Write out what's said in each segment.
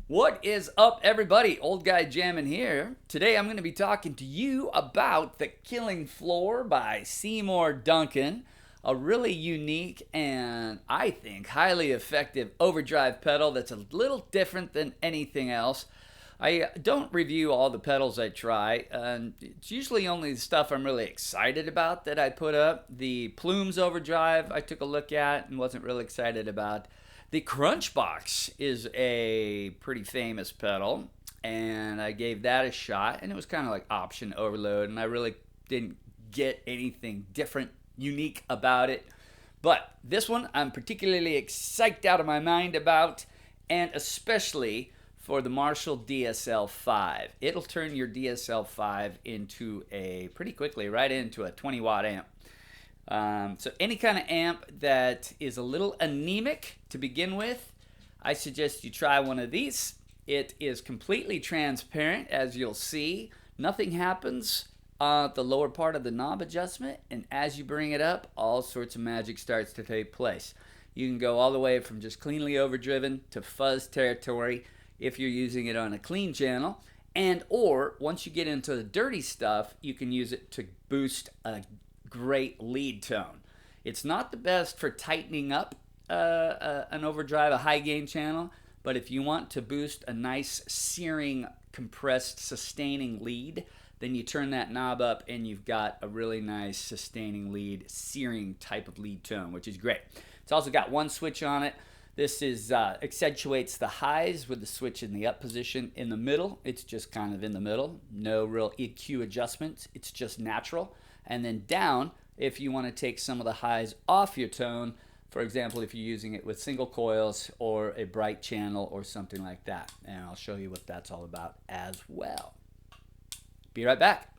What is up, everybody? Old Guy Jammin' here. Today I'm going to be talking to you about The Killing Floor by Seymour Duncan, a really unique and, I think, highly effective overdrive pedal that's a little different than anything else. I don't review all the pedals I try, and it's usually only the stuff I'm really excited about that I put up. The Plumes Overdrive I took a look at and wasn't really excited about. The Crunchbox is a pretty famous pedal, and I gave that a shot, and it was kind of like option overload, and I really didn't get anything different, unique about it. But this one I'm particularly excited out of my mind about, and especially for the Marshall DSL-5. It'll turn your DSL-5 into pretty quickly, right into a 20 watt amp. So any kind of amp that is a little anemic to begin with, I suggest you try one of these. It is completely transparent, as you'll see. Nothing happens at the lower part of the knob adjustment, and as you bring it up, all sorts of magic starts to take place. You can go all the way from just cleanly overdriven to fuzz territory if you're using it on a clean channel, and or once you get into the dirty stuff, you can use it to boost a great lead tone. It's not the best for tightening up an overdrive, a high gain channel, but if you want to boost a nice searing, compressed, sustaining lead, then you turn that knob up and you've got a really nice sustaining lead, searing type of lead tone, which is great. It's also got one switch on it. This is accentuates the highs with the switch in the up position. In the middle, it's just kind of in the middle. No real EQ adjustments. It's just natural. And then down, if you want to take some of the highs off your tone, for example, if you're using it with single coils or a bright channel or something like that. And I'll show you what that's all about as well. Be right back.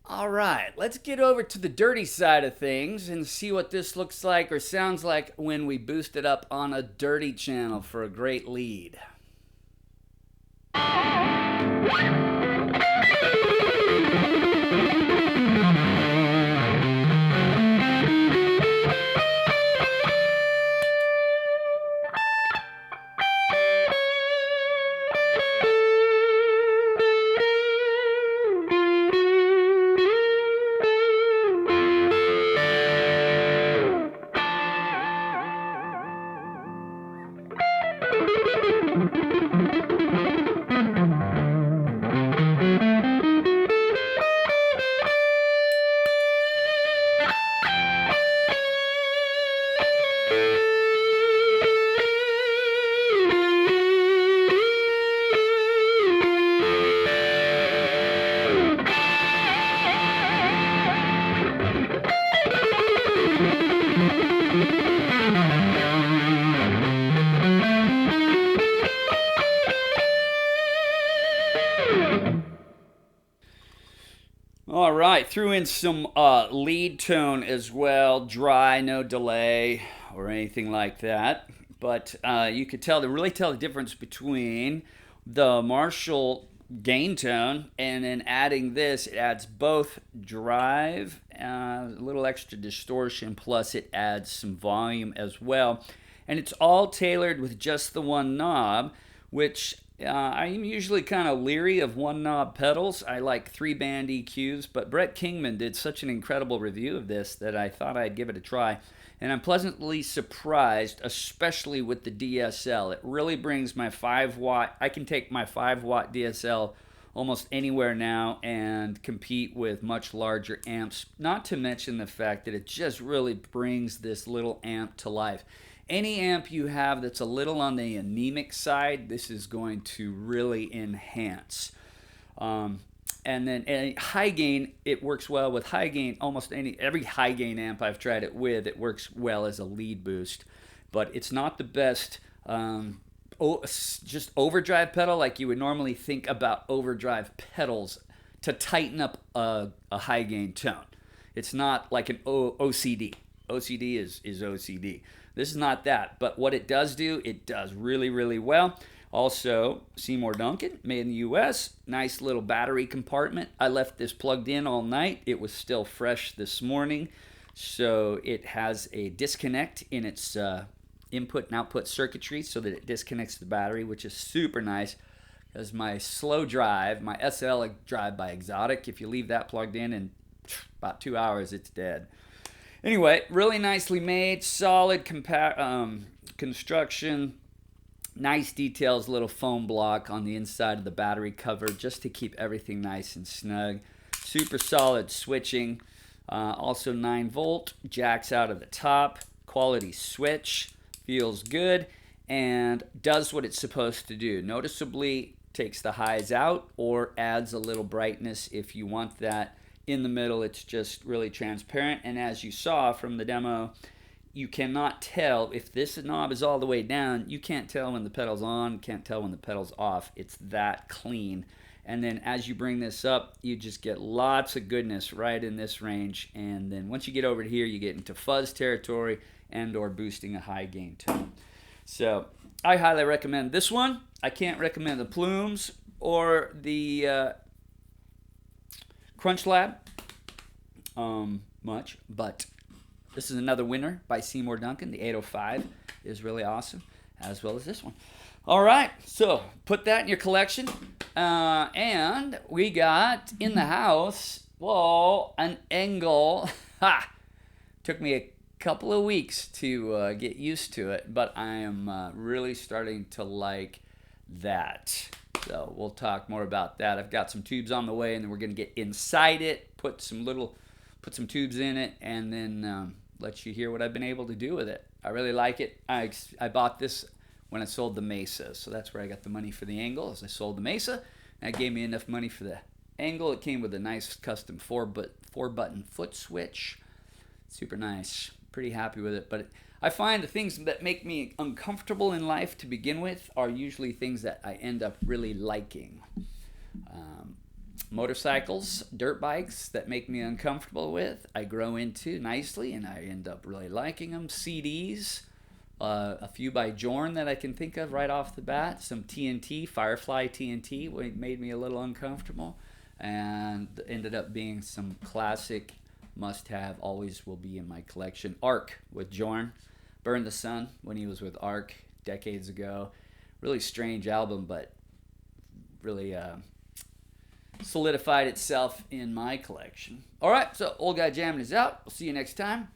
All right, let's get over to the dirty side of things and see what this looks like or sounds like when we boost it up on a dirty channel for a great lead. All right, threw in some lead tone as well, dry, no delay or anything like that. But you could really tell the difference between the Marshall gain tone and then adding this. It adds both drive, a little extra distortion, plus it adds some volume as well. And it's all tailored with just the one knob, which I'm usually kind of leery of one knob pedals. I like 3-band EQs, but Brett Kingman did such an incredible review of this that I thought I'd give it a try. And I'm pleasantly surprised, especially with the DSL. It really brings my 5-watt, I can take my 5-watt DSL almost anywhere now and compete with much larger amps. Not to mention the fact that it just really brings this little amp to life. Any amp you have that's a little on the anemic side, this is going to really enhance. And then high gain, it works well with high gain. Almost every high gain amp I've tried it with, it works well as a lead boost. But it's not the best just overdrive pedal like you would normally think about overdrive pedals to tighten up a high gain tone. It's not like an OCD. OCD is OCD. This is not that, but what it does do, it does really, really well. Also, Seymour Duncan, made in the US. Nice little battery compartment. I left this plugged in all night. It was still fresh this morning. So it has a disconnect in its input and output circuitry so that it disconnects the battery, which is super nice. Because my slow drive, my SL drive by Exotic, if you leave that plugged in about 2 hours, it's dead. Anyway, really nicely made, solid construction, nice details, little foam block on the inside of the battery cover just to keep everything nice and snug. Super solid switching, also 9-volt, jacks out of the top, quality switch, feels good, and does what it's supposed to do. Noticeably takes the highs out or adds a little brightness if you want that. In the middle, it's just really transparent, and as you saw from the demo, you cannot tell if this knob is all the way down. You can't tell when the pedal's on, can't tell when the pedal's off. It's that clean. And then as you bring this up, you just get lots of goodness right in this range. And then once you get over here, you get into fuzz territory and or boosting a high gain tone. So I highly recommend this one. I can't recommend the Plumes or the Crunch Lab much, but this is another winner by Seymour Duncan. The 805 is really awesome, as well as this one. All right, so put that in your collection. And we got in the house, whoa, an Engel. Ha! Took me a couple of weeks to get used to it, but I am really starting to like that. So we'll talk more about that. I've got some tubes on the way, and then we're going to get inside it, put some tubes in it, and then let you hear what I've been able to do with it. I really like it. I bought this when I sold the Mesa, so that's where I got the money for the Engel, as I sold the Mesa. And it gave me enough money for the Engel. It came with a nice custom 4-button foot switch. Super nice. Pretty happy with it. But I find the things that make me uncomfortable in life to begin with are usually things that I end up really liking. Motorcycles, dirt bikes that make me uncomfortable with, I grow into nicely, and I end up really liking them. CDs, a few by Jorn that I can think of right off the bat. Some TNT, Firefly TNT, made me a little uncomfortable, and ended up being some classic must-have, always will be in my collection. Arc with Jorn, Burn the Sun, when he was with Arc decades ago. Really strange album, but really solidified itself in my collection. All right, so Old Guy Jamming is out. We'll see you next time.